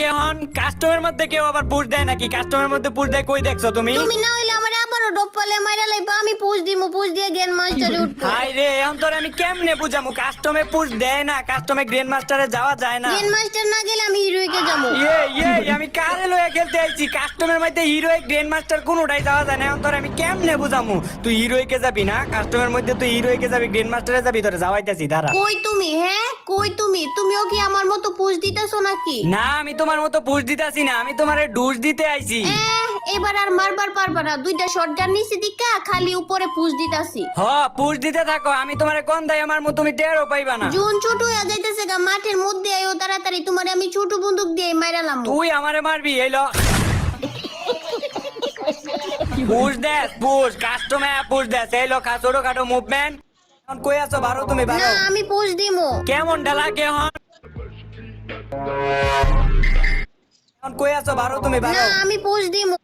কেমন কাস্টমের মধ্যে কেউ আবার পুশ দেয় নাকি? কাস্টমের মধ্যে পুশ দেয় কই দেখছো তুমি? তুমি না হইলে আমার আবারও ডপ্পালে মাইরা লাইবা, আমি পুষ দিমু, পুষ দিয়ে গ্র্যান্ড মাস্টারে উঠবো। হাই রে, এখন তোর আমি কেমনে বুঝামু? কাস্টমে পুশ দেয় না, কাস্টমে গ্র্যান্ড মাস্টারে যাওয়া যায় না। গ্র্যান্ড মাস্টার না গেলে আমি হিরোইকে যাবো। আমি কারে লয়ে খেলতে আইছি? কাস্টমের মধ্যে হিরোইক গ্র্যান্ড মাস্টার কোনোটাই যাওয়া যায় না। এখন তোর আমি কেমনে বুঝামু? তুই হিরোইকে যাবি না, কাস্টমের মধ্যে তুই হিরোইকে যাবি, গ্র্যান্ড মাস্টারে যাবি, তোরে যাওয়াইতাছি দাঁড়া। কই তুমি? হ্যাঁ কই তুমি? তুমিও কি আমার মতো পুষ দিতেছো নাকি? না, আমি তোমার মতো পুশ দিতাছি না, আমি তোমারে ডুস দিতে আইছি। এবার আর মারবার পারবা না, দুইটা শটগান নিচে দিকা খালি উপরে পুষ দিতাছি। হ, পুশ দিতে থাকো, আমি তোমারে কোন দাই আমার মতো তুমি টেরও পাইবা না। জুন ছোট হয়ে যাইতেছে গা, মাঠের মধ্যে আইও তাড়াতাড়ি, তোমারে আমি ছোট বন্দুক দিয়ে মাইরালাম। তুই আমারে মারবি? এইলো পুশ দেস, পুশ কাস্টমে পুশ দেস, এইলো ছোটো খাটো মুভমেন্ট। এখন কই আছো? বারো তুমি না বারো। আমি পুষ দিমু। কেমন ডালা কেমন? এখন কই আছো? বারো তুমি না বারো। আমি পুষ দিমু।